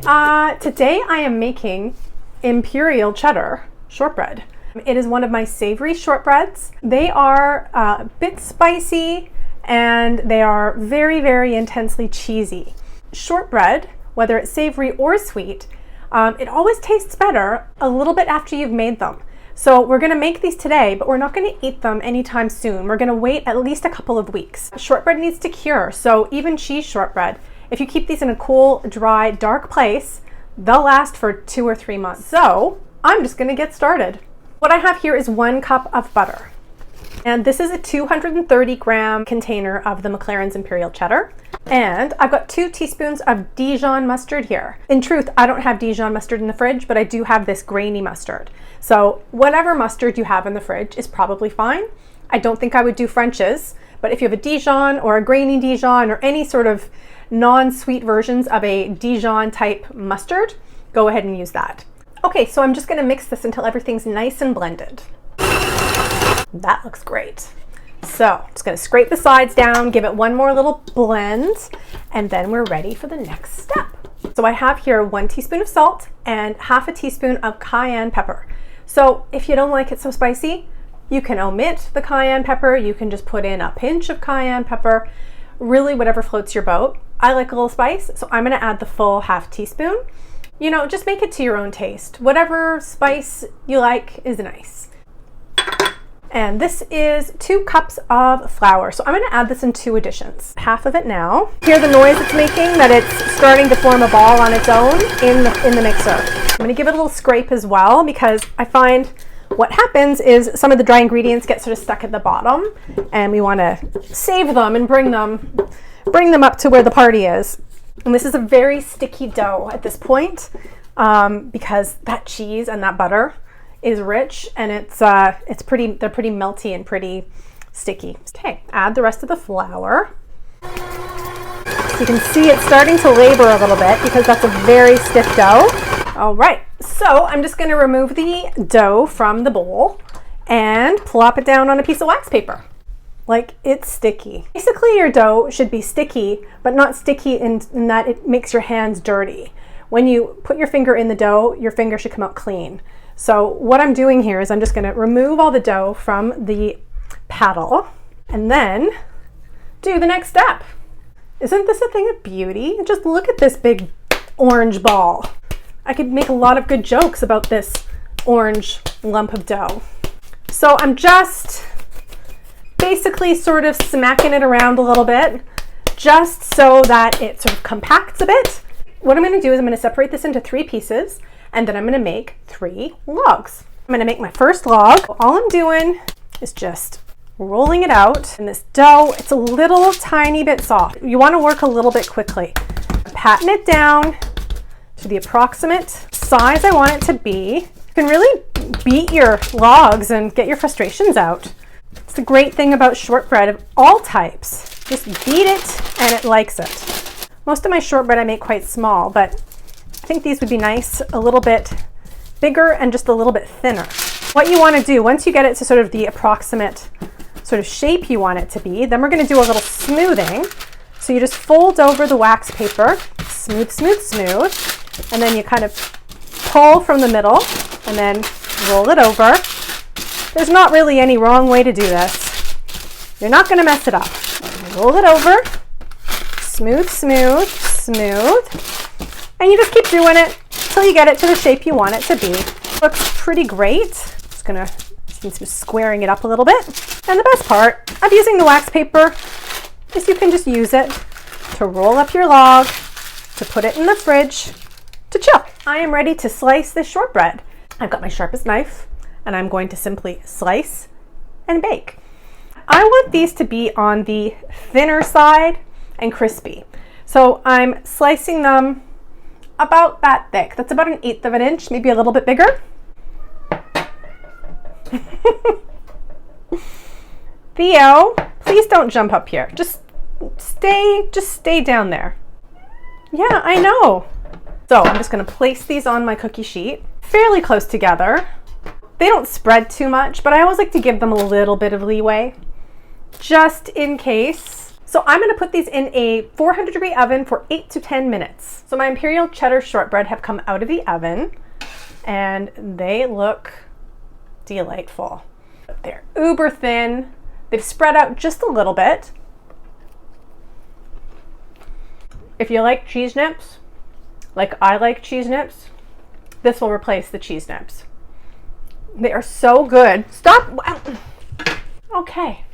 Today I am making Imperial cheddar shortbread. It is one of my savory shortbreads. They are a bit spicy and they are very, very intensely cheesy. Shortbread, whether it's savory or sweet, it always tastes better a little bit after you've made them. So we're gonna make these today, but we're not gonna eat them anytime soon. We're gonna wait at least a couple of weeks. Shortbread needs to cure, so even cheese shortbread, if you keep these in a cool, dry, dark place, they'll last for 2 or 3 months. So I'm just gonna get started. What I have here is 1 cup of butter. And this is a 230 gram container of the McLaren's Imperial cheddar. And I've got 2 teaspoons of Dijon mustard here. In truth, I don't have Dijon mustard in the fridge, but I do have this grainy mustard. So whatever mustard you have in the fridge is probably fine. I don't think I would do French's, but if you have a Dijon or a grainy Dijon or any sort of non-sweet versions of a Dijon type mustard, go ahead and use that. Okay, so I'm just gonna mix this until everything's nice and blended. That looks great. So I'm just gonna scrape the sides down, give it one more little blend, and then we're ready for the next step. So I have here 1 teaspoon of salt and half a teaspoon of cayenne pepper. So if you don't like it so spicy, you can omit the cayenne pepper. You can just put in a pinch of cayenne pepper, really whatever floats your boat. I like a little spice, so I'm gonna add the full half teaspoon. You know, just make it to your own taste. Whatever spice you like is nice. And this is 2 cups of flour. So I'm gonna add this in 2 additions. Half of it now. Hear the noise it's making, that it's starting to form a ball on its own in the mixer. I'm gonna give it a little scrape as well, because I find what happens is some of the dry ingredients get sort of stuck at the bottom, and we wanna save them and bring them up to where the party is. And this is a very sticky dough at this point, because that cheese and that butter is rich, and they're pretty melty and pretty sticky. Okay, add the rest of the flour. So you can see it's starting to labor a little bit because that's a very stiff dough. All right, so I'm just gonna remove the dough from the bowl and plop it down on a piece of wax paper. Like, it's sticky. Basically, your dough should be sticky, but not sticky in that it makes your hands dirty. When you put your finger in the dough, your finger should come out clean. So what I'm doing here is I'm just gonna remove all the dough from the paddle and then do the next step. Isn't this a thing of beauty? Just look at this big orange ball. I could make a lot of good jokes about this orange lump of dough. So I'm just basically sort of smacking it around a little bit, just so that it sort of compacts a bit. What I'm gonna do is I'm gonna separate this into 3 pieces, and then I'm gonna make 3 logs. I'm gonna make my first log. All I'm doing is just rolling it out. And this dough, it's a little tiny bit soft. You wanna work a little bit quickly. Patting it down to the approximate size I want it to be. You can really beat your logs and get your frustrations out. It's the great thing about shortbread of all types. Just beat it and it likes it. Most of my shortbread I make quite small, but I think these would be nice, a little bit bigger and just a little bit thinner. What you want to do, once you get it to sort of the approximate sort of shape you want it to be, then we're going to do a little smoothing. So you just fold over the wax paper, smooth, smooth, smooth, and then you kind of pull from the middle and then roll it over. There's not really any wrong way to do this. You're not going to mess it up. Roll it over, smooth, smooth, smooth. And you just keep doing it until you get it to the shape you want it to be. Looks pretty great. Just gonna squaring it up a little bit. And the best part of using the wax paper is you can just use it to roll up your log, to put it in the fridge, to chill. I am ready to slice this shortbread. I've got my sharpest knife, and I'm going to simply slice and bake. I want these to be on the thinner side and crispy. So I'm slicing them about that thick. That's about 1/8 of an inch, maybe a little bit bigger. Theo, please don't jump up here. Just stay down there. Yeah, I know. So I'm just gonna place these on my cookie sheet, fairly close together. They don't spread too much, but I always like to give them a little bit of leeway, just in case. So I'm going to put these in a 400 degree oven for 8 to 10 minutes. So my Imperial cheddar shortbread have come out of the oven and they look delightful. They're uber thin. They've spread out just a little bit. If you like cheese nips, like I like cheese nips, this will replace the cheese nips. They are so good. Stop. Okay.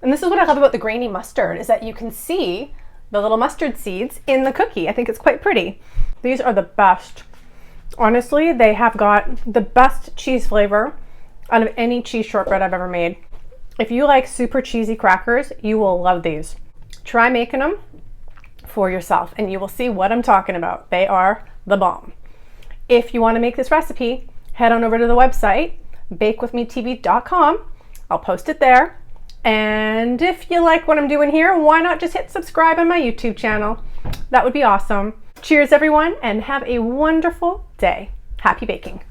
And this is what I love about the grainy mustard, is that you can see the little mustard seeds in the cookie. I think it's quite pretty. These are the best. Honestly, they have got the best cheese flavor out of any cheese shortbread I've ever made. If you like super cheesy crackers, you will love these. Try making them for yourself and you will see what I'm talking about. They are the bomb. If you want to make this recipe, head on over to the website, bakewithmetv.com. I'll post it there. And if you like what I'm doing here, why not just hit subscribe on my YouTube channel? That would be awesome. Cheers, everyone, and have a wonderful day. Happy baking.